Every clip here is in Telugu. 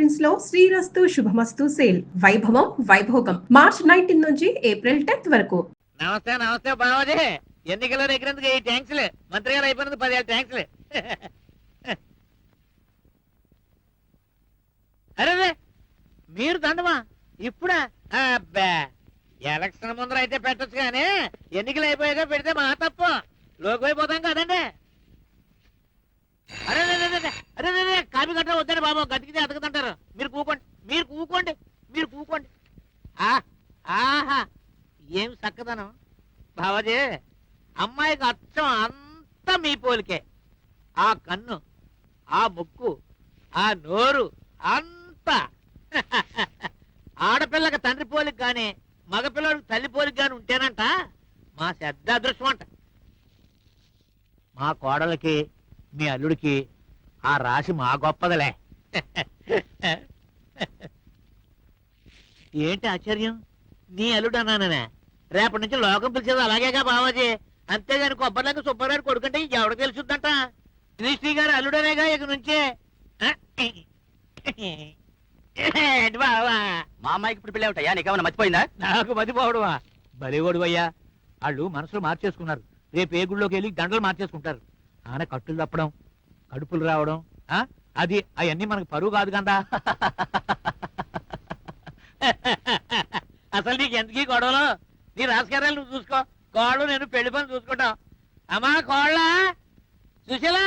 ప్రింట్స్ లో శ్రీరస్తు శుభమస్తు సేల్ వైభవం వైభోగం మార్చ్ 19 నుంచి ఏప్రిల్ 10th వరకు. నమస్తే నమస్తే బావాజీ. ఎన్నికల్లో ఎగినందుకు ఈ ట్యాంక్స్లే, మంత్రి గారు అయిపోయినందుకు 10,000 ట్యాంక్స్లే. అరే మీరు దండమా ఇప్పుడా? అబ్బా ఎలక్షన్ ముందర అయితే పెట్టచ్చు కానీ ఎన్నికలు అయిపోయాక పెడితే మా తప్పు, లోకైపోతాం కదండి. అరే అరే కాపీ కట్ట వద్దండి బాబు, గతికితే అతకదంటారు. మీరు కూకోండి మీరు కూకోండి మీరు కూకోండి. ఆహా ఏం చక్కదనం బావాజీ. అమ్మాయికి అచ్చం అంతా మీ పోలికే. ఆ కన్ను, ఆ ముక్కు, ఆ నోరు అంతా. ఆడపిల్లకి తండ్రి పోలిక గాని మగపిల్లడికి తల్లి పోలిక గాని ఉంటేనంట మా శ్రద్ధ అదృష్టం అంట. మా కోడలకి మీ అల్లుడికి ఆ రాశి మా గొప్పదలే. ఏంటి ఆశ్చర్యం? నీ అల్లుడు అన్నానే, రేపటి నుంచి లోకం పిలిచేది అలాగేగా బావాజీ. అంతేగాని కొబ్బరిలాగా సుబ్బారావు కొడుకంటే ఎవడ తెలుసుద్దంట. శ్రీ గారు అల్లుడనేగా ఇక నుంచే. బావా మా అమ్మాయికి ఇప్పుడు పెళ్ళి ఉంటాయా? నీకేమన్నా మర్చిపోయిందా? నాకు మతిపోవడమా? బలిగోడు అయ్యా. వాళ్ళు మనసులో మార్చేసుకున్నారు. రేపు ఏ గుళ్ళోకి వెళ్ళి దండలు మార్చేసుకుంటారు. ఆన కట్టులు తప్పడం, కడుపులు రావడం, అది అవన్నీ మనకు పరువు కాదు కదా. అసలు నీకు ఎందుకీ గొడవలు? నీ రాజకీయాలు నువ్వు చూసుకో, కోళ్ళు నేను పెళ్లి పని చూసుకుంటాం. అమ్మా కోళ్ళ సుశీలా,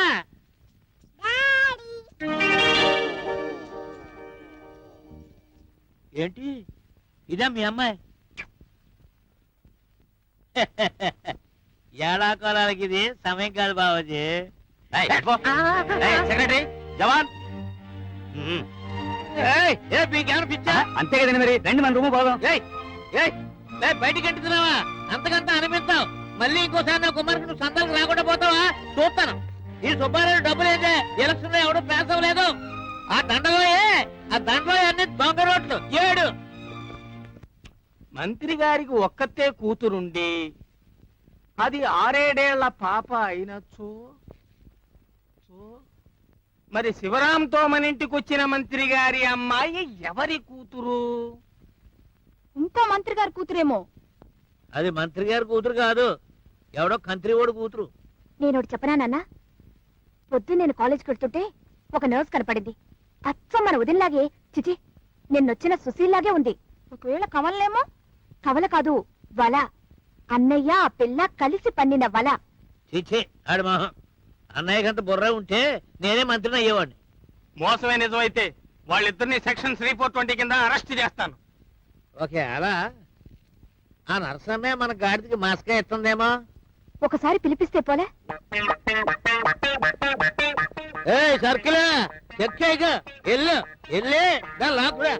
ఏంటి ఇదా మీ అమ్మాయి? ఏడాకాలాలకి ఇది సమయం కాదు బాబాజీ. సెక్రటరీ జవాన్ మీకేమైనా పిచ్చా? అంతే కదండి మరి. రండి మన రూము పోదాం. బయటికి ఎంటుతున్నావా? అంతకంతా అనిపిస్తావు. మళ్ళీ ఇంకోసారి నా కుమార్కి నువ్వు సంతాలకు రాకుండా పోతావా? చూస్తాను. ఈ సుబ్బారావు డబ్బులు అయితే ఎలక్షన్ లో ఎవడో పాస్ అవ్వలేదు. ఆ దండలో అన్ని దొంగ రోడ్లు 7. మంత్రి గారికి ఒక్కతే కూతురుండి అది 6-7 పాప అయినచ్చు. మరి శివరాంతో మన ఇంటికి వచ్చిన మంత్రి గారి అమ్మాయి ఎవరి కూతురు? ఇంకో మంత్రి గారి కూతురేమో. అది మంత్రి గారి కూతురు కాదు, ఎవడో కంత్రి ఓడు కూతురు. నేను ఒకటి చెప్పనా నాన్న? పొద్దు నేను కాలేజ్కి వెళ్తుంటే ఒక నర్స్ కనపడింది. అచ్చం మన ఉదయంలాగే, చిచి నిన్నొచ్చిన సుశీల్లాగే ఉంది. ఒకవేళ కవలనేమో? కవల కాదు, వల. అన్నయ్య ఆ పిల్ల కలిసి పన్నిన వల. చీచే ఆడు మొహం. అన్నయ్యకంత బుర్ర ఉంటే నేనే మంత్రిని అయ్యేవాడిని. మోసమే నిజమైతే వాళ్ళిద్దరిని సెక్షన్ 3/420 కింద అరెస్ట్ చేస్తాను. ఓకే అలా ఆ నర్సమ్మే మన గాడికి మాస్కా ఇస్తుందేమో. ఒకసారి పిలిపిస్తే పోలే? సర్కిల్ ఎల్లు ఎల్లే లాక్కురా.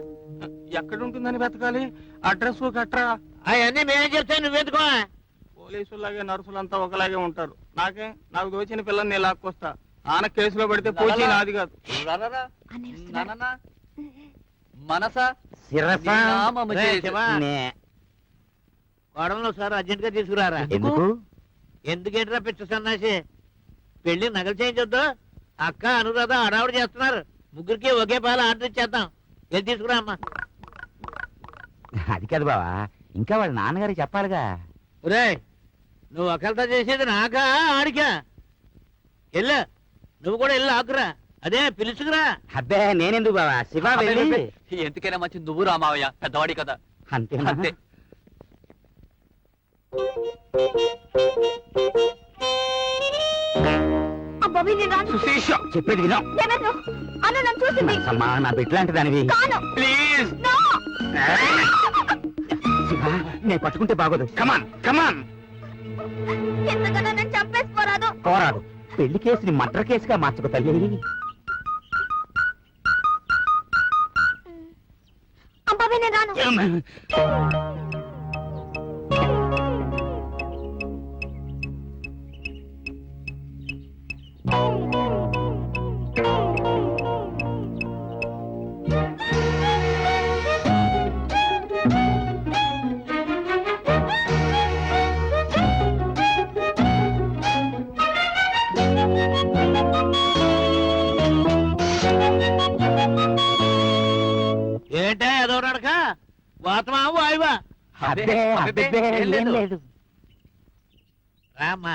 ఎక్కడుంటుందని వెతకాలి? అడ్రస్ గట్రా అవన్నీ మేమే చెప్తాను, నువ్వెందుకో. పోలీసులాగే నర్సులంతా ఒకలాగే ఉంటారు. నాకు దోచిన పిల్లని నేను లాక్కొస్తా. ఆన కేసులో పడితే పోచి నాది కాదు. గొడవలో సార్ అర్జెంట్ గా తీసుకురారా. ఎందుకేంట్రా పిచ్చ సన్నాసి? పెళ్లి నగలు చేయించొద్దు. అక్క అనురాధ అడావుడు చేస్తున్నారు. ముగ్గురికి ఒకే పాలు ఆర్డర్ ఇచ్చేద్దాం. వెళ్ళి తీసుకురా అమ్మా. అది కాదు బావా, ఇంకా వాళ్ళ నాన్నగారికి చెప్పాలిగా. ఒరే నువ్వు ఒకరితో చేసేది నాకా ఆడికా? వెళ్ళు, నువ్వు కూడా వెళ్ళి ఆకురా. అదే పిలుచుకురా. అబ్బే నేనెందుకు బావా, శివ వెళ్ళి. ఎందుకైనా మంచి నువ్వు రామావయ్య, పెద్దవాడి కదా. అంతే అంతే. చెప్పేది వినో. నా బిడ్డలాంటి దానివి. శివ నేను పట్టుకుంటే బాగోదు. కమాన్ కమాన్. పోరాదు. పెళ్లి కేసుని మర్డర్ కేసుగా మార్చుకో తల్లి. వాతమా వాయువా అబ్బే, అబ్బే, ఏం లేదు. రామ్మా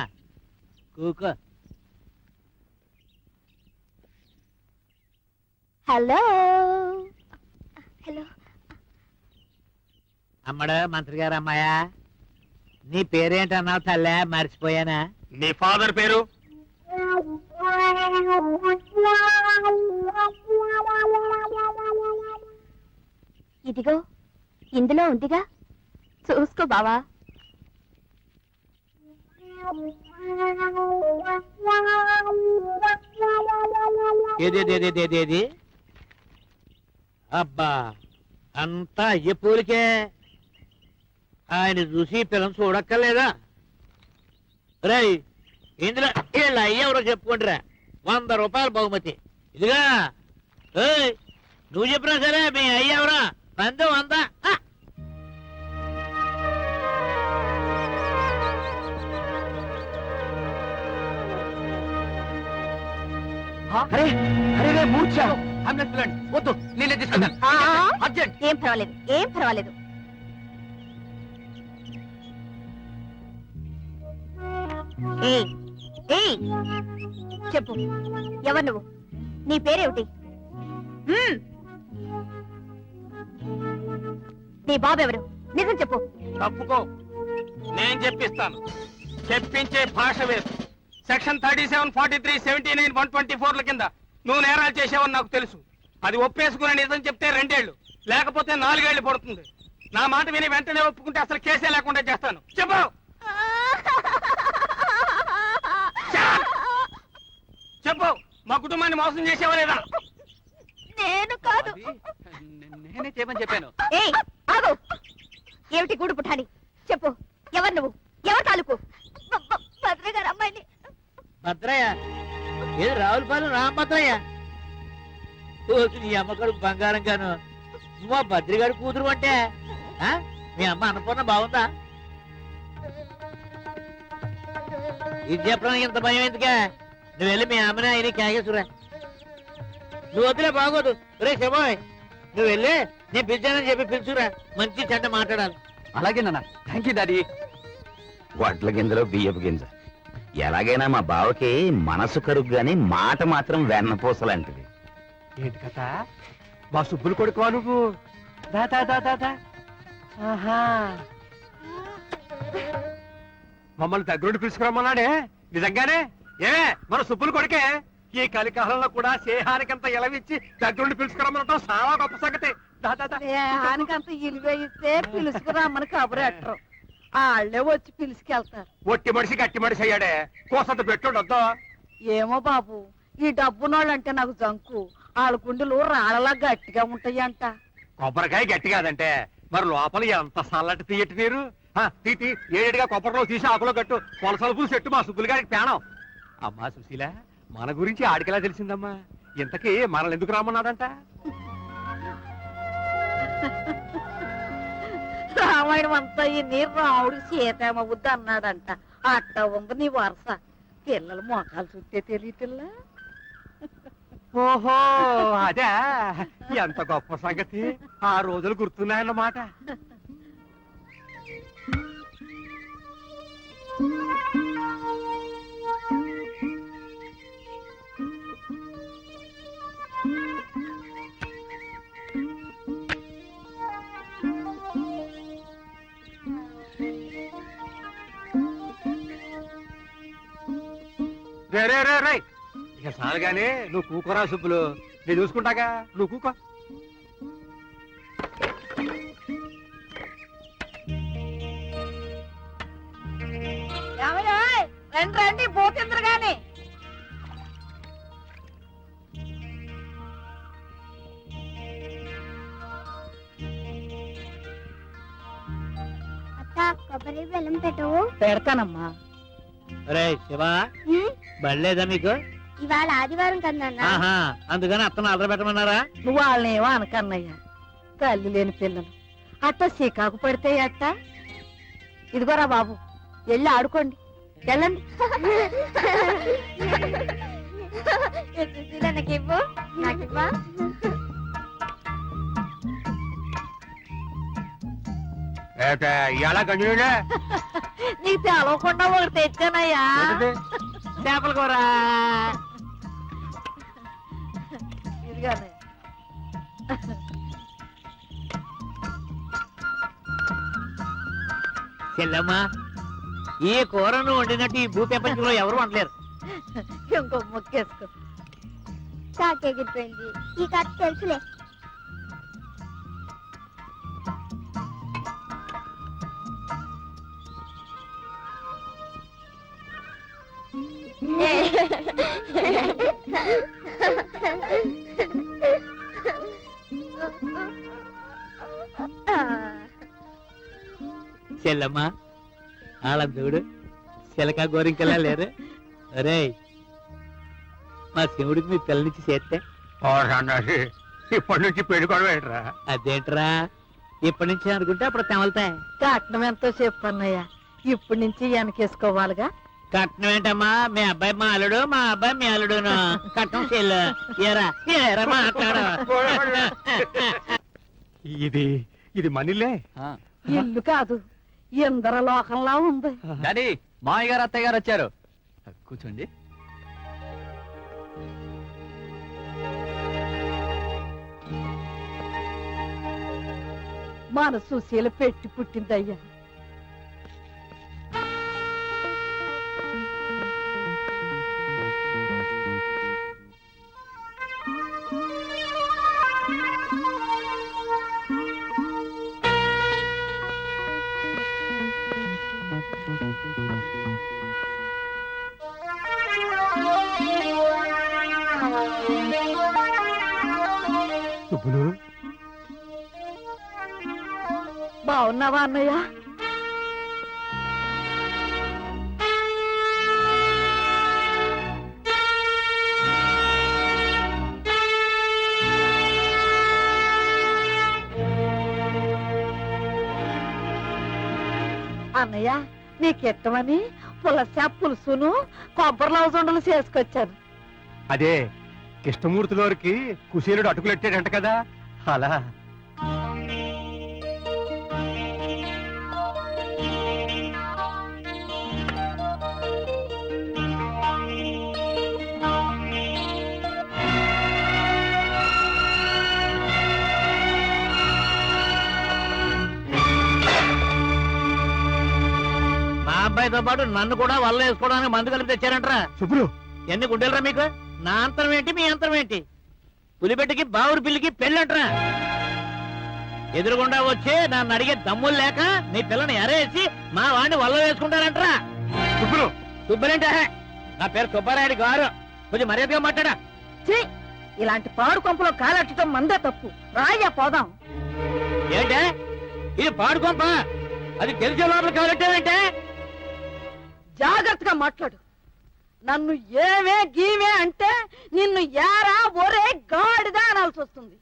కూకో. హలో హలో అమ్మడు మంత్రి గారు అమ్మాయా, నీ పేరేంటన్నావు తల్లే? మర్చిపోయానా? నీ ఫాదర్ పేరు? ఇదిగో ఇందులో ఉందిగా, చూసుకో బావా. ఏది అబ్బా, అంతా అయ్యే పూలికే. ఆయన చూసి పిల్లని చూడక్కర్లేదా? రేయ్, ఇందులో వీళ్ళ అయ్య ఎవరో చెప్పుకుంటారా, 100 రూపాయలు బహుమతి. ఇదిగా ఏయ్, నువ్వు చెప్పినా సరే మీ అయ్య ఎవరా? 100. అరే అరే రే, మూర్ఛ. అంబులెన్స్ పిలవండి. వద్దు, నేనే తీసుకెళ్తాను. అర్జెంట్. ఏం పర్వాలేదు, ఏం పర్వాలేదు. ఏయ్, ఏయ్, చెప్పు, ఎవరు నువ్వు? నీ పేరేమిటి? మ్మ్. నీ బాబు ఎవరు? నిజం చెప్పు. తప్పుకో, నేను చెప్పిస్తాను. చెప్పించే భాష వేరు. సెక్షన్ 37, 43, 79, 124 కింద నువ్వు నేరాలు చేసావని నాకు తెలుసు. అది ఒప్పేసుకుని నిజం చెప్తే 2 ఏళ్ళు, లేకపోతే 4 ఏళ్ళు పడుతుంది. నా మాట విని వెంటనే ఒప్పుకుంటే అసలు కేసే లేకుండా చేస్తాను. చెప్పు. చెప్పు, మా కుటుంబాన్ని మోసం చేసేవా లేదా? నేను కాదు. నేనే చేయమని చెప్పాను. ఏయ్, ఆగు. ఏమిటి గూడు పుఠాని? చెప్పు, ఎవరు నువ్వు? ఎవరు తాలూకు? భద్ర గారు అమ్మాయిని. భద్రయ్య? ఏది రావులపాలెం రామభద్రయ్య? నీ అమ్మగారు బంగారం గాను. నువ్వు ఆ భద్రిగాడి కూతురు అంటే ఆ? మీ అమ్మ అన్నపూర్ణ బాగుందా? ఇది చెప్పడానికి ఇంత భయం ఎందుకే? నువ్వు వెళ్ళి మీ అమ్మని ఆయన కేగేసురా. నువ్వు వద్దులే, బాగోదు. రే శివాయ్, నువ్వు వెళ్ళి నేను పిలిచానని చెప్పి పిలుచురా. మంచి చెడ్డ మాట్లాడాలి. అలాగే నాన్న. Thank you daddy. వడ్ల గింజలో బియ్యపు గింజ. ఎలాగైనా మా బావకి మనసు కరుగు గాని మాట మాత్రం వెన్నపూసలాంటిది. ఏంటి కథ? మా సుబ్బులు కొడుకువా నువ్వు? దా దా దా దా దా. ఆహా, మమ్మల్ని దగ్గరుండి పిలుచుకురమ్మన్నాడే. నిజంగానే? ఏమే, మన సుబ్బులు కొడుకే. ఈ కలికాలంలో కూడా స్నేహానికంత ఎలవిచ్చి దగ్గరుండి పిలుచుకురమ్మనటం చాలా గొప్ప సంగతి. దా దా దా. స్నేహానికంత ఇలువ ఇస్తే పిలుచుకురామని కబురెట్టరు, వాళ్ళే వచ్చి పిలుచుకెళ్తారు. ఒట్టి మనిషి గట్టి మనిషి అయ్యాడే. కోసంత పెట్టుండొద్దు. ఏమో బాబు, ఈ డబ్బునోళ్ళంటే నాకు జంకు. వాళ్ళ గుండెలు రాళ్ళలా గట్టిగా ఉంటాయంట. కొబ్బరికాయ గట్టి కాదంటే మరి లోపల ఎంత సల్లటి తీయటి నీరు. తీతి ఏడేడిగా కొబ్బరిలో తీసి ఆకులో కట్టు. పొలసల పూలు చెట్టు మా సుబ్బులు గారికి ప్రాణం. అమ్మా సుశీల, మన గురించి ఆడికెలా తెలిసిందమ్మా? ఇంతకీ మనల్ని ఎందుకు రామన్నాడంట? రామాయణం అంతా ఈ నీరు రాముడు సీతమ్మ బుద్ధి అన్నాడంట. అట్ట ఉంది నీ వరుస. పిల్లలు మోకాలు చుట్టే తెలియటిల్లా. ఓహో, అదే ఎంత గొప్ప సంగతి. ఆ రోజులు గుర్తున్నాయన్నమాట. రే రే రే రే, ఇక చాలుగానే. నువ్వు కూకోరా సుబ్బులు, నేను చూసుకుంటాగా. నువ్వు కూకో. రండి రండి, పోతిందరు గాని. అత్త, కొబ్బరి బెల్లం పెట్టవు. పెడతానమ్మా. రే శివా, బళ్ళేదా మీకు? ఇవాళ ఆదివారం కదా నాన్న. ఆహా, అందుకని అత్తను అదర పెట్టమన్నారా? నువ్వు వాళ్ళనేమో అనకన్నయ్యా. తల్లి లేని పిల్లలు అట్ట సికాకు పడితే అట్ట. ఇదిగోరా బాబు, వెళ్ళి ఆడుకోండి, వెళ్ళండి. నాకివ్వు, నాకివ్వా. ఇలా కంటిన్యూనే నీకు తెలవకుండా ఒకటి తెచ్చానయ్యా చేపల కూర. ఇదిగానే చెల్లమ్మా, ఈ కూరను వండినట్టు ఈ భూప్రపంచంలో ఎవరు వండలేరు. ఇంకో మొక్కేసుకో. తాకెగిరిపోయింది ఈ కథ తెలుసులే. చెల్లమ్మా, వాళ్ళ దేవుడు చిలక గోరింకలా లేరు. అరే, మా శివుడికి మీ పిల్లనిచ్చి చేస్తే ఇప్పటి నుంచి పెళ్ళికోవడం ఏంట్రా? అదేంట్రా, ఇప్పటి నుంచి అనుకుంటే అప్పుడు తెమలుతాయి. కట్నం ఎంతో చెప్పన్నయ్యా, ఇప్పటి నుంచి వెనకేసుకోవాలిగా. కట్నం ఏంటమ్మా, మీ అబ్బాయి మా అల్లుడు, మా అబ్బాయి మీ అల్లుడును. కట్నం చెల్లు ఏరా ఏరా మాట్లాడు. ఇది ఇది మనీలే. ఇల్లు కాదు, ఇంద్రలోకంలా ఉంది. డాడీ, మామయ్య గారు అత్తయ్య గారు వచ్చారు. కూర్చోండి. మన సుశీల పెట్టి పుట్టిందయ్యా. సుబ్బులు, బాగున్నావా అన్నయ్య? అన్నయ్య, నీకిట్టమని పులస పులుసును కొబ్బరి ఉండలు చేసుకొచ్చాను. అదే కృష్ణమూర్తి గారికి కుశీలుడు అటుకులెట్టాడంట కదా, అలా. మా అబ్బాయితో పాటు నన్ను కూడా వల్ల వేసుకోవడానికి మందు కలిపి తెచ్చారంటరా. సుబ్బులు, ఎన్ని గుడ్డెలరా మీకు? నా అంతరం ఏంటి, మీ అంతరం ఏంటి? పులిబెట్టకి బావురు పిల్లికి పెళ్ళంటరా. ఎదురుగుండా వచ్చి నన్ను అడిగే దమ్ములు లేక నీ పిల్లని ఎరేసి మా వాడిని వల్ల వేసుకుంటారంటరా. సుబ్బులు, సుబ్బలేంటే నా పేరు సుబ్బారాయుడు గారు, కొంచెం మర్యాదగా మాట్లాడా. ఛీ, ఇలాంటి పాడు కొంపలో కాలెట్టడం మందే తప్పు. రాయ్యా పోదాం. ఏంటే ఇది పాడుకోంప? అది తెలిసే లోపల కావాలంటే జాగ్రత్తగా మాట్లాడు. నన్ను ఏవే గీవే అంటే నిన్ను యారా ఒరే గాడిదా అనాల్సి వస్తుంది.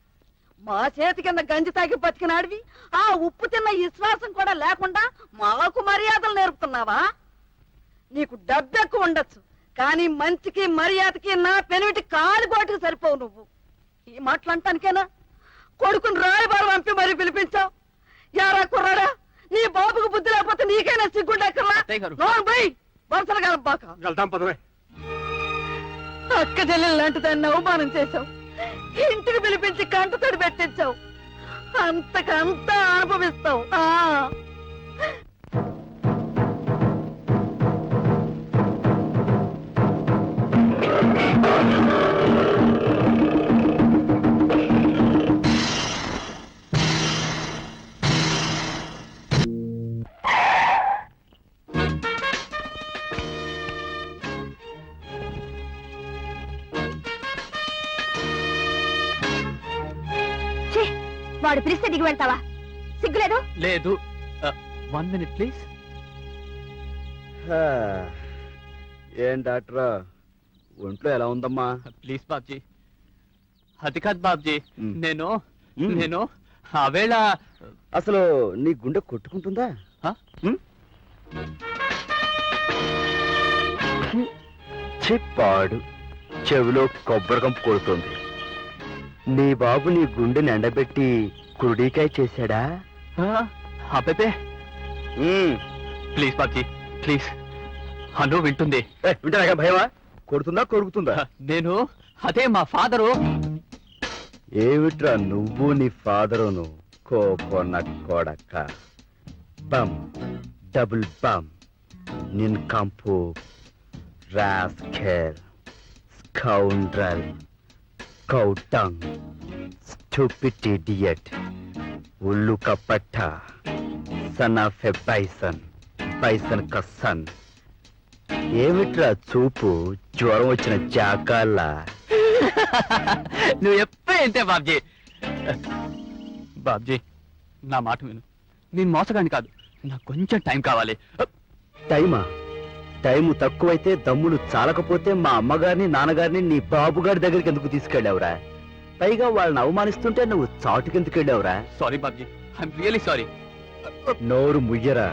మా చేతి కింద గంజి తాగి బతికినాడివి, ఆ ఉప్పు తిన్న విశ్వాసం కూడా లేకుండా మాకు మర్యాదలు నేర్పుతున్నావా? నీకు డబ్బెక్కువ ఉండొచ్చు, కానీ మంచికి మర్యాదకి నా పెనిమిటి కాలిగోటికి సరిపోవు. నువ్వు ఈ మాటలంటానికేనా కొడుకుని రాయబారు పంపి మరీ పిలిపించావు? యారా కుర్రాడా, నీ బాబుకు బుద్ధి లేకపోతే నీకైనా సిగ్గుండక్కర్లా? పోయి వరుసలు కలబాక. వెళ్తాం పదవే. అక్క చెల్లెలు లాంటి దాన్ని అవమానం చేశావు, ఇంటికి పిలిపించి కంటతడి పెట్టించావు. అంతకంతా అనుభవిస్తావు. వాడు పిలిస్తే దిగి వెళ్తావా? సిగ్గులేదు? లేదు. 1 minute ప్లీజ్. ఏం డాక్టర్, ఒంట్లో ఎలా ఉందమ్మా? ప్లీజ్ బాబ్జీ. అది కాదు బాబ్జీ, మ్. నేను మ్. నేను ఆవేళ అసలు నీ గుండె కొట్టుకుంటుందా? హ? చెప్పాడు, చెవిలో కొబ్బరి కంపు కొడుతుంది. నీ బాబు నీ గుండెని ఎండబెట్టి కుడికాయ చేశాడా? ఆ, అబ్బే ప్లీజ్ బాబ్జీ ప్లీజ్ అను వింటుంది. వింటారా భయమా? కొడుతుందా కొరుకుతుందా? నేను అదే మా ఫాదరు. ఏమిట్రా నువ్వు నీ ఫాదరును కోకొన్న కొడక బమ్ డబుల్ బమ్ నిన్ కంపు రాస్కెల్ స్కౌండ్రల్ కౌటంగ్ స్టూపిడ్ ఇడియట్ ఉల్లు కపట్ట son of a bison bison క సన్. ఏమిట్రా చూపు జ్వరం వచ్చిన జాకాల్లా? నువ్వు ఎప్పుడు ఇంతే బాబ్జీ. బాబ్జీ నా మాట విను, నేను మోసగాని కాదు, నాకు కొంచెం టైం కావాలి. టైమా? టైము తక్కువైతే దమ్ములు చాలకపోతే మా అమ్మగారిని నాన్నగారిని నీ బాబుగారి దగ్గరికి ఎందుకు తీసుకెళ్ళావురా? పైగా వాళ్ళని అవమానిస్తుంటే నువ్వు చాటుకెందుకు వెళ్ళావురా? Sorry Babji, I'm really sorry. నోరు ముయ్యరా.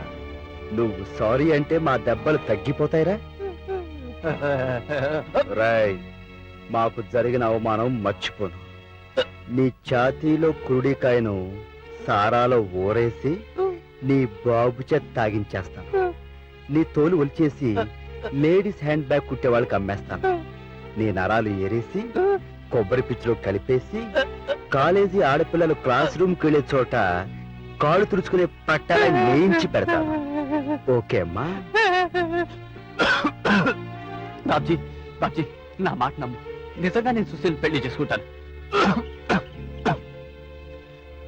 నువ్వు సారీ అంటే మా దెబ్బలు తగ్గిపోతాయిరా. రాయ్, మాకు జరిగిన అవమానం మర్చిపోను. నీ ఛాతీలో కురుడికాయను సారాలో ఊరేసి నీ బాబు చేత తాగించేస్తాను. నీ తోలు ఒలిచేసి లేడీస్ హ్యాండ్ బ్యాగ్ కుట్టే వాళ్ళకి అమ్మేస్తాను. నీ నరాలు ఏరేసి కొబ్బరి పిచ్చిలో కలిపేసి కాలేజీ ఆడపిల్లలు క్లాస్ రూమ్ కి వెళ్లే చోట కాళ్ళు తుడుచుకునే పట్టాల నేయించి పెడతాను. ఓకే అమ్మా? బాబ్జీ బాబ్జీ నా మాట నమ్ము, నిజంగా నేను సుశీల్ పెళ్లి చేసుకుంటాను.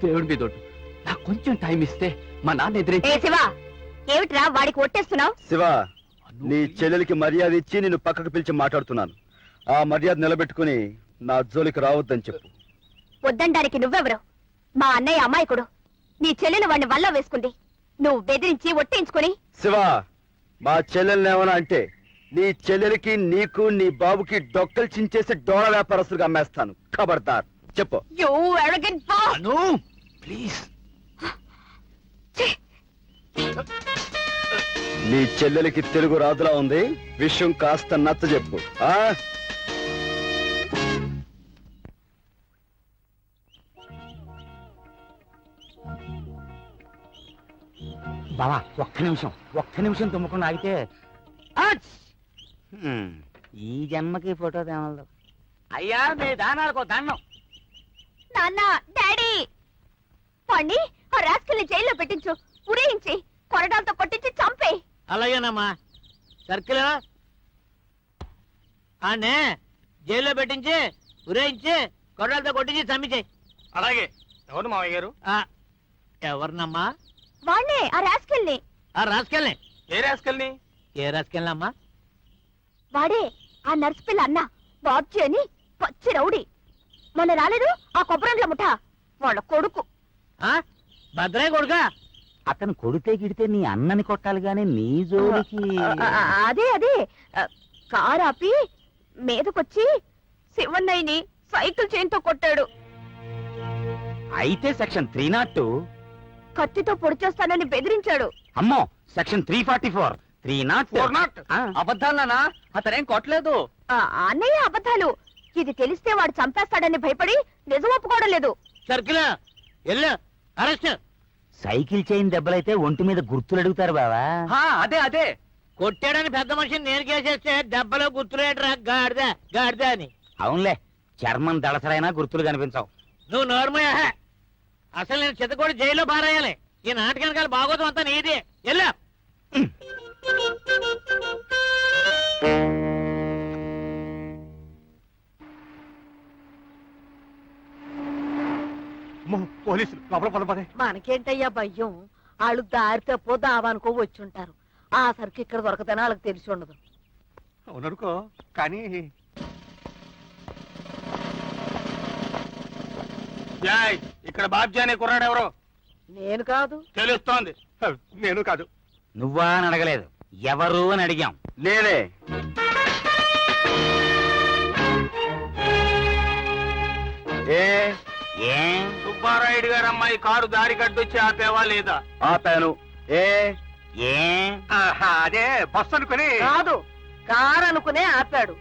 దేవుడి మీద ఒట్టు, నాకు కొంచెం టైం ఇస్తే మా నాన్న ఎదిరించి. శివా, ఏమిట్రా వాడికి ఒట్టేస్తున్నావు? శివ, నీ చెల్లెలికి మర్యాద ఇచ్చి నిన్ను పక్కకు పిలిచి మాట్లాడుతున్నాను. ఆ మర్యాద నిలబెట్టుకుని నా జోలికి రావద్దని చెప్పు. వద్దండానికి నువ్వెవరు? మా అన్నయ్య అమాయకుడు. నీ చెల్లెలు వాడిని వల్ల వేసుకుంది. నువ్వు బెదిరించి ఒట్టేయించుకుని. శివ, మా చెల్లెల్ని ఏమన్నా అంటే నీ చెల్లెలికి నీకు నీ బాబుకి డొక్కలు చించేసి డోళ వ్యాపారస్తులుగా అమ్మేస్తాను. ఖబర్దార్, చెప్పు. You arrogant boss! Anu please. నీ చెల్లెలికి తెలుగు రాదులా ఉంది. విషయం కాస్త నచ్చ చెప్పు. బావా ఒక్క నిమిషం తుమ్మకుండా ఆగితే ఈ జన్మకి ఫోటో తేమలదు. అయ్యా మీ దానాలకు దండం. నాన్న, డాడీ, వాణ్ణి ఆ రాస్కల్ని జైల్లో పెట్టించు. ఉరేయించి కొరడాలతో కొట్టించి చంపే. అలాగేనమ్మా. సర్కిల్ ఆనే జైల్లో పెట్టించి ఉరేయించి కొడలతో కొట్టించి చంపించేయి. అలాగే. ఎవరు మావయ్య గారు? ఎవరినమ్మా? వాణ్ణే, ఆ రాస్కల్ని. ఆ రాసుకెళ్ళి. ఏ రాసుకెళ్ళి? ఏ రాసుకెళ్ళమ్మా? వాడే ఆ నర్సు పిల్ల అన్న బాబ్జీ అని పచ్చి రౌడీ. మొన్న రాలేదు ఆ కొబ్బరండ్ల ముఠ వాళ్ళ కొడుకు. భద్రయ్య కొడుకా? అతను కొడితే గిడితే నీ అన్నని కొట్టాలి గాని నీ జోలికి. అదే కారు ఆపి మీదకొచ్చి శివన్నయ్యని సైకిల్ చైన్తో కొట్టాడు. అయితే సెక్షన్ 302. కత్తితో పొడిచేస్తానని బెదిరించాడు. అమ్మో, సెక్షన్ 344, 304. అబద్ధాలనా? అతనేం కొట్టలేదు. అన్నయ్య అబద్ధాలు. ఇది తెలిస్తే వాడు చంపేస్తాడని భయపడి నిజం ఒప్పుకోవడం లేదు. సర్కిల్ ఎల్లు అరెస్ట్. సైకిల్ చైన్ దెబ్బలైతే ఒంటి మీద గుర్తులు అడుగుతారు బావా. అదే కొట్టాడని పెద్ద మనిషిని నేను కేసేస్తే దెబ్బలో గుర్తులేటరా గాడిద అని. అవునులే, చర్మం దళసరైనా గుర్తులు కనిపించవు. నువ్వు నోర్మయ్యా. అసలు నేను చిత్తకోడి జైల్లో పారేయాలి. ఈ నాటకానికి బాగోతం అంతా నీది. ఎల్లా పోలీసులు లోపల పదపదే. మనకేంటయ్యా భయం? వాళ్ళు దారి తప్పో దావానుకో వచ్చుంటారు. ఆ సరికి ఇక్కడ దొరకదని వాళ్ళకి తెలిసి ఉండదు. అవుననుకో, కానీ ఇక్కడ బాబ్జీ అనే కుర్రాడు ఎవరు? నేను కాదు. తెలుస్తోంది. నేను కాదు. నువ్వా అని అడగలేదు, ఎవరు అని అడిగాం. నేనే. ఏ సుబ్బారాయుడు గారు అమ్మాయి కారు దారి కట్టొచ్చి ఆపేవా లేదా? ఆపాను. ఏ అదే బస్సు అనుకుని. కాదు, కారు అనుకునే ఆపాడు.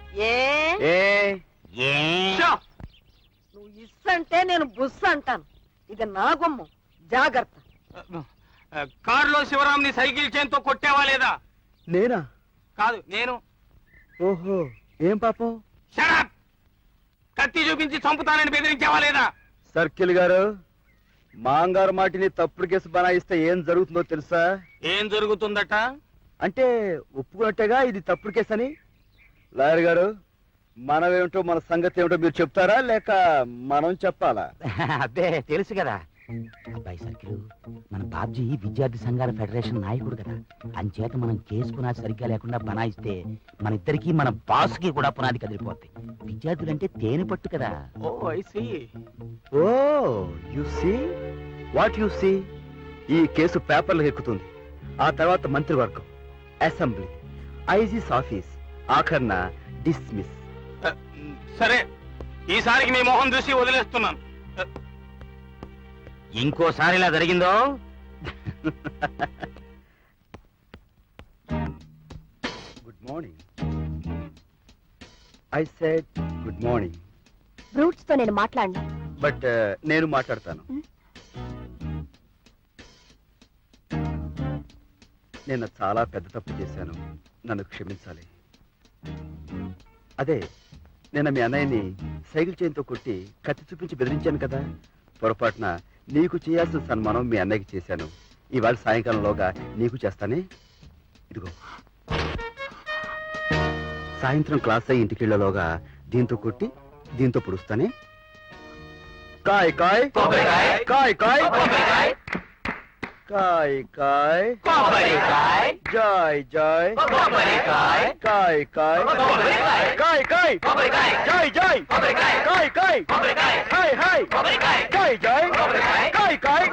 నువ్వు ఇస్సంటే నేను బుస్సు అంటాను. ఇది నా గుమ్మం, జాగ్రత్త. కారులో శివరాంని సైకిల్ చైన్తో కొట్టావా లేదా? నేనా? కాదు, నేను. ఓహో, ఏం పాపం? షడప్! కత్తి చూపించి చంపుతానని బెదిరించావా లేదా? సర్కిల్ గారు, మాంగారు మాటిని తప్పుడు కేసు బనాయిస్తే ఏం జరుగుతుందో తెలుసా? ఏం జరుగుతుందట? అంటే ఒప్పుకున్నట్టేగా ఇది తప్పుడు కేసు అని. లాయర్ గారు, మనమేమిటో మన సంగతి ఏమిటో మీరు చెప్తారా లేక మనం చెప్పాలా? అబ్బే తెలుసు కదా అబ్బాయి సర్కిల్, మన బాబ్జీ విద్యార్థి సంఘాల ఫెడరేషన్ నాయకుడు కదా, అంచేత మనం కేసు పునాది సరిగ్గా లేకుండా బనాయిస్తే మన ఇద్దరికి మన బాస్కి కూడా పునాది కదిలిపోద్ది. విద్యార్థులంటే తేనె పట్టు కదా. Oh I see. Oh you see what you see. ఈ కేసు పేపర్లకు ఎక్కుతుంది. ఆ తర్వాత మంత్రివర్గం, అసెంబ్లీ, ఐజీస్ ఆఫీస్, ఆఖర్న డిస్మిస్. సరే, ఈసారికి నీ మొహం చూసి వదిలేస్తున్నాను. ఇంకోసారి ఇలా జరిగిందో good morning. I said good morning. Brutes తో నేను మాట్లాడను. బట్ నేను మాట్లాడతాను. నేను చాలా పెద్ద తప్పు చేశాను, నన్ను క్షమించాలి. అదే నేను మీ అన్నయ్యని సైకిల్ చైన్తో కొట్టి కత్తి చూపించి బెదిరించాను కదా, పొరపాటున నీకు చేయాల్సిన సన్మానం మీ అన్నయ్యకి చేశాను. ఇవాళ సాయంకాలంలోగా నీకు చేస్తానే. ఇదిగో, సాయంత్రం క్లాస్ అయ్యి ఇంటికి వెళ్ళలోగా దీంతో కొట్టి దీంతో పుడుస్తానే. కాయ్ కాయ్ కాయ్ కాయ్ కాయ్ కాయ్ Joy Joy Kai Kai Kai Kai Joy Joy Kai Kai hi hi Kai Joy Kai Kai Kai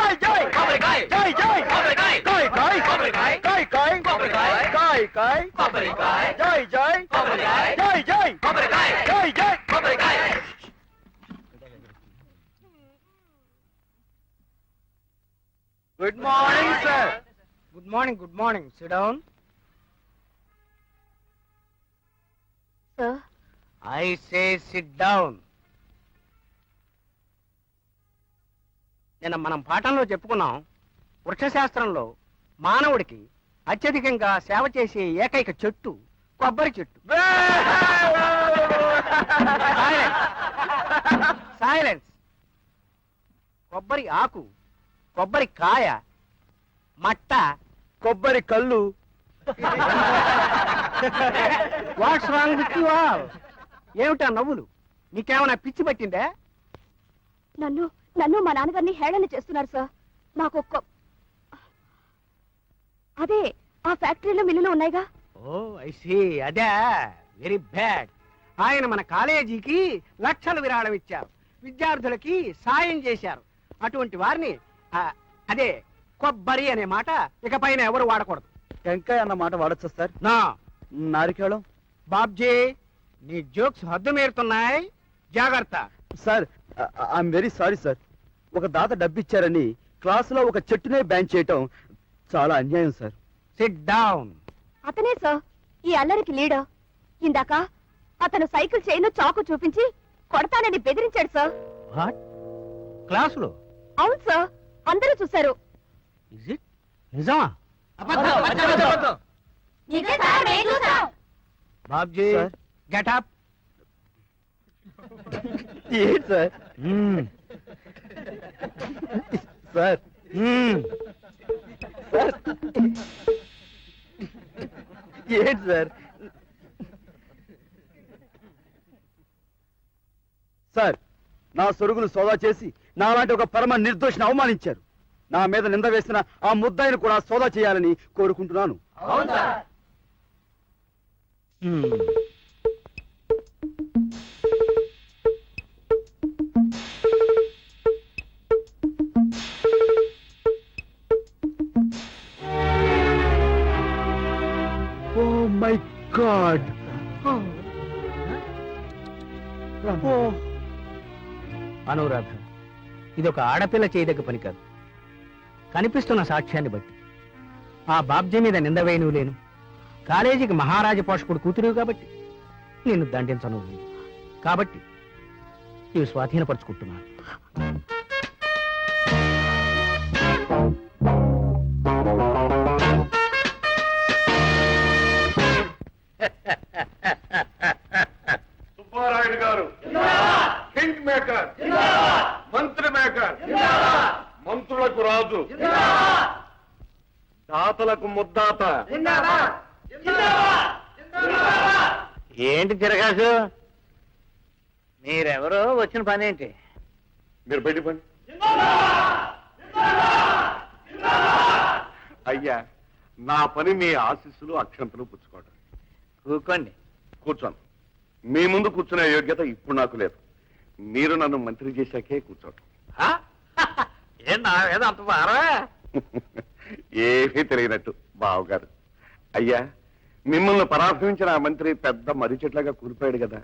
Joy Joy Joy Kai Kai Kai Kai Kai Kai Joy Joy Joy Joy Joy Joy. Good morning sir. Good morning, good morning. SIT down. Sir, I say SIT down. నిన్న మనం పాఠంలో చెప్పుకున్నాం, వృక్షశాస్త్రంలో మానవుడికి అత్యధికంగా సేవ చేసే ఏకైక చెట్టు కొబ్బరి చెట్టు. సైలెన్స్. కొబ్బరి ఆకు, కొబ్బరి కాయ, మట్ట, కొబ్బరి కళ్ళు. What's wrong with you all? ఏమిటా నవ్వులు? నీకేమైనా పిచ్చి పట్టిందే? నన్ను నన్ను మా నాన్నగారిని హేళన చేస్తున్నారు సార్. నాకు అదే ఆ ఫ్యాక్టరీలో మిల్లులు ఉన్నాయిగా. ఓ ఐ సీ. అదే వెరీ బ్యాడ్. ఆయన మన కాలేజీకి లక్షల విరాళం ఇచ్చారు, విద్యార్థులకి సాయం చేశారు. అటువంటి వారిని అదే కొబ్బరి అనే మాట ఇకపైన ఎవరు వాడకూడదు. టెంకాయ అన్న మాట వాడచ్చా సార్? నా నారికేళం. బాబ్జీ, నీ జోక్స్ హద్దు మీరుతున్నాయి, జాగ్రత్త. Sir, I'm very sorry sir. ఒక దాత డబ్బిచ్చారని క్లాసులో ఒక చెట్టునే బ్యాన్ చేయటం చాలా అన్యాయం సార్. SIT down. అతనే సార్ ఈ అల్లరికి లీడర్. ఇందాక అతను సైకిల్ చైన్ చాకు చూపించి కొడతానని బెదిరించాడు సార్. వాట్? క్లాసులో? అవును సార్, అందరూ చూశారు. ఇస్ ఇట్ నిజమా? బాబ్జీ, సార్. Get up. ఏంటి సార్? సార్ సార్, ఏంటి సార్? సార్, నా సొరుగులు సోదా చేసి నాలాంటి ఒక పరమ నిర్దోషిని అవమానించారు. నా మీద నింద వేసిన ఆ ముద్దాయిని కూడా సోదా చేయాలని కోరుకుంటున్నాను. Oh my God. అనురాధ, ఇది ఒక ఆడపిల్ల చేయదగ్గ పని కాదు. కనిపిస్తున్న సాక్ష్యాన్ని బట్టి ఆ బాబ్జీ మీద నింద వేయను లేను. కాలేజీకి మహారాజ పోషకుడు కూతురు కాబట్టి నిన్ను దండించను లేదు. కాబట్టి ఇవి స్వాధీనపరుచుకుంటున్నాను. బంగారపు రాజు, దాతలకు ముద్దాత. ఏంటి తిరగాసు? మీరెవరో వచ్చిన పని ఏంటి? మీరు బయట పని. అయ్యా, నా పని మీ ఆశీస్సులు అక్షంతలు పుచ్చుకోవడం. కూకోండి. కూర్చోను. మీ ముందు కూర్చునే యోగ్యత ఇప్పుడు నాకు లేదు. మీరు నన్ను మంత్రి చేశాకే కూర్చోటం. ఏం నా మీద అంత బారా? ఏమీ తెలియనట్టు బావగారు. అయ్యా, మిమ్మల్ని పరామర్శించిన ఆ మంత్రి పెద్ద మర్రి చెట్లాగా కూలిపోయాడు కదా,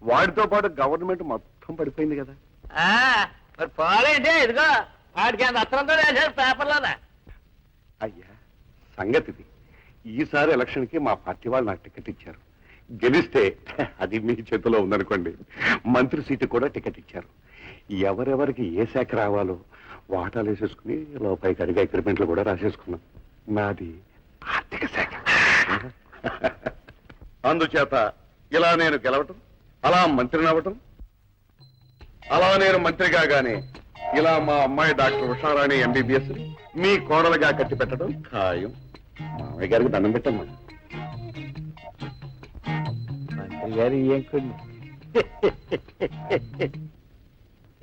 వాడితో పాటు గవర్నమెంట్ మొత్తం పడిపోయింది కదా. మరి పోలేంటి? ఇదిగో వాడికి అంత అత్రంతో వేసారు పేపర్లోనా. అయ్యా, సంగతిది. ఈసారి ఎలక్షన్ కి మా పార్టీ వాళ్ళు నాకు టికెట్ ఇచ్చారు. గెలిస్తే అది మీ చేతిలో ఉందనుకోండి, మంత్రి సీటు కూడా టికెట్ ఇచ్చారు. ఎవరెవరికి ఏ శాఖ రావాలో వాటాలు వేసేసుకుని లోపలికి అడిగి అగ్రిమెంట్లు కూడా రాసేసుకున్నాం. నాది ఆర్థిక శాఖ. అందుచేత ఇలా నేను గెలవటం, అలా మంత్రిని అవ్వటం, అలా నేను మంత్రి కాగానే ఇలా మా అమ్మాయి డాక్టర్ ఉషారాణి ఎంబీబీఎస్ మీ కోడలుగా కట్టి పెట్టడం ఖాయం. మామయ్య గారికి దండం పెట్టమ్మా. మంత్రి గారు ఏం కొన్ని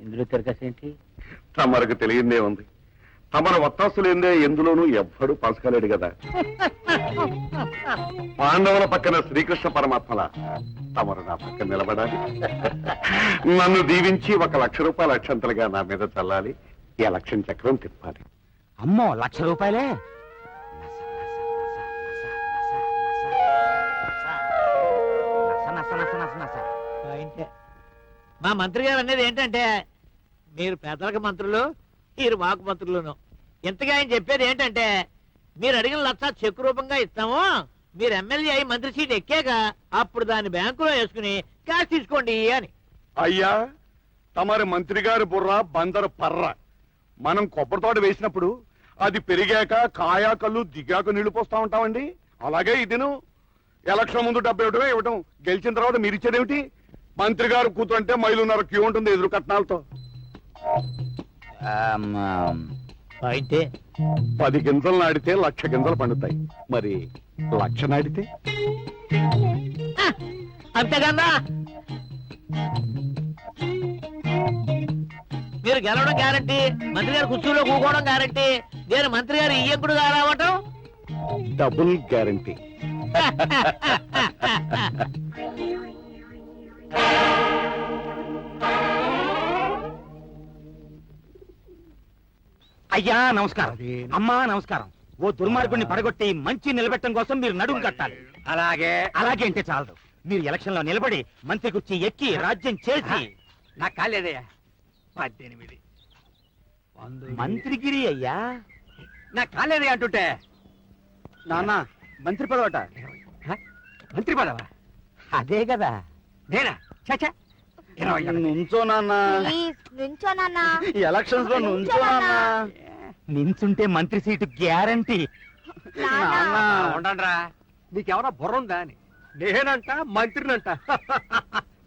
ఇందులో తిరగసేంటి? తమరకు తెలియందే ఉంది. తమరు వత్తాసు లేదే ఎందులోనూ ఎవ్వడూ పాస్ కాలేడు కదా. పాండవుల పక్కన శ్రీకృష్ణ పరమాత్మల తమరు నా పక్కన నిలబడాలి. నన్ను దీవించి 1 లక్ష రూపాయల అక్షంతలుగా నా మీద చల్లాలి. ఈ ఎలక్షన్ చక్రం తిప్పాలి. అమ్మో, 1,00,000 రూపాయలే? మా మంత్రి గారు అనేది ఏంటంటే, మీరు పెద్దలకు మంత్రులు, మీరు మాకు మంత్రులను. ఇంతగా ఆయన చెప్పేది ఏంటంటే, మీరు అడిగిన 1,00,000 చెక్ రూపంగా ఇస్తాము, మీరు ఎమ్మెల్యే అయి మంత్రి సీట్ ఎక్కాక అప్పుడు దాన్ని బ్యాంకులో వేసుకుని క్యాష్ తీసుకోండి అని. అయ్యా, తమరి మంత్రి గారి బుర్ర బందరు పర్ర. మనం కొబ్బరి తోట వేసినప్పుడు అది పెరిగాక కాయాకళ్ళు దిగాక నీళ్లు పోస్తా ఉంటామండి. అలాగే ఇదిను ఎలక్షన్ ముందు 70 ఇవ్వటం, గెలిచిన తర్వాత మీరు ఇచ్చేదేమిటి? మంత్రి గారు కూతుంటే మైలున్నర క్యూ ఉంటుంది ఎదురు కట్నాలతో. అయితే 10 గింజలు నాడితే 1,00,000 గింజలు పండుతాయి. మరి 1,00,000 నాడితే? అంతేకన్నా మీరు గెలవడం గ్యారంటీ, మంత్రి గారు కుర్చీలో కూకోవడం గ్యారంటీ, నేను మంత్రి గారు ఇయ్యకుడుగా రావటం డబుల్ గ్యారంటీ. అయ్యా నమస్కారం, అమ్మా నమస్కారం. ఓ దుర్మార్గుడిని పడగొట్టి మంచి నిలబెట్టడం కోసం మీరు నడుము కట్టాలి. అలాగే. అలాగే అంటే చాలదు, మీరు ఎలక్షన్ లో నిలబడి మంత్రి కుర్చీ ఎక్కి రాజ్యం చేసి. నాకు కాలేదయ్యా. 18 మంత్రిగిరి అయ్యా. నాకు కాలేదే అంటుంటే. నాన్న, మంత్రి పదవట. మంత్రి పదవా? అదే కదా. నేనా? చచ్చా. నుంచో నాన్న, నుంచో నాన్న. ఈ ఎలక్షన్స్ లో నుంచో నాన్న. నించుంటే మంత్రి సీటు గ్యారంటీ. నాన్న, ఉండండిరా, నీకెవరా బుర్ర ఉందా అని. నేనంట మంత్రినంట.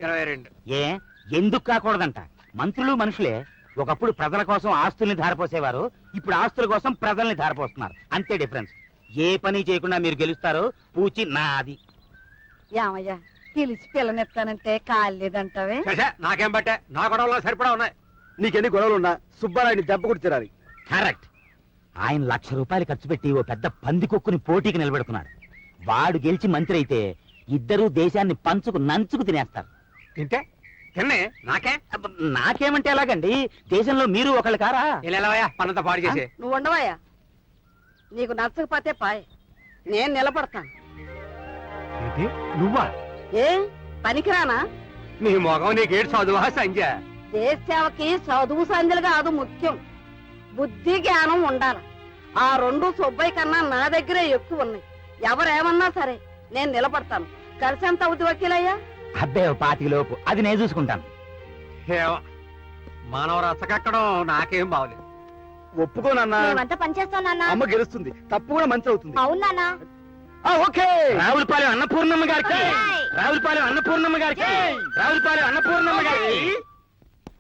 22. ఏ ఎందుకు కాకూడదంట? మంత్రులు మనుషులే. ఒకప్పుడు ప్రజల కోసం ఆస్తుల్ని ధారపోసేవారు, ఇప్పుడు ఆస్తుల కోసం ప్రజల్ని ధారపోస్తున్నారు. అంతే డిఫరెన్స్. ఏ పని చేయకుండా మీరు గెలుస్తారో పూచి నాది. ఏమయ్యా, పిలిచి పిల్లనెత్తానంటే కాలేదంటావే? నాకేం బట్టే, నా గొడవలో సరిపడా ఉన్నాయి. నీకెన్ని గొడవలున్నా సుబ్బారాయుడిని దెబ్బ కొట్టి తిరాలి. కరెక్ట్. ఆయన 1,00,000 రూపాయలు ఖర్చు పెట్టి ఓ పెద్ద పందికొక్కుని పోటీకి నిలబెడుతున్నాడు. వాడు గెలిచి మంత్రి అయితే ఇద్దరూ దేశాన్ని పంచుకు నంచుకు తినేస్తారు. తింటే తిన్నే నాకే. అబ్బ, నాకేమంటే ఎలాగండి? దేశంలో మీరు ఒకళ్ళు కారా? ఇలా పనంతా పాడు చేసే. నువ్వు ఉండవయ్యా, నీకు నచ్చకపోతే పాయ్, నేను నిలబడతాను. నువ్వా? ఏ పనికిరానా? నీ మొగం నీకేడు చదువా సంజ? దేశ సేవకి చదువు సంధ్యలు కాదు ముఖ్యం, బుద్ధి జ్ఞానం ఉండాలి. ఆ 2 సుబ్బయ్య కన్నా నా దగ్గరే ఎక్కువ ఉన్నాయి. ఎవరేమన్నా సరే నేను నిలబడతాను. కలిసి ఎంత అవుతుంది వకీలయ్యా? అబ్బే 25 లోపు, అది నేను చూసుకుంటాను. మానవ రసకెక్కడం నాకేం బాగలేదు. ఒప్పుకో నాన్న, మేమంతా పనిచేస్తాం నాన్న. అమ్మ గెలుస్తుంది, తప్పు కూడా మంచి అవుతుంది. అవును నాన్న. ఓకే. రావులపాలెం అన్నపూర్ణమ్మ గారికి, రావులపాలెం అన్నపూర్ణమ్మ గారికి, రావులపాలెం అన్నపూర్ణమ్మ గారికి.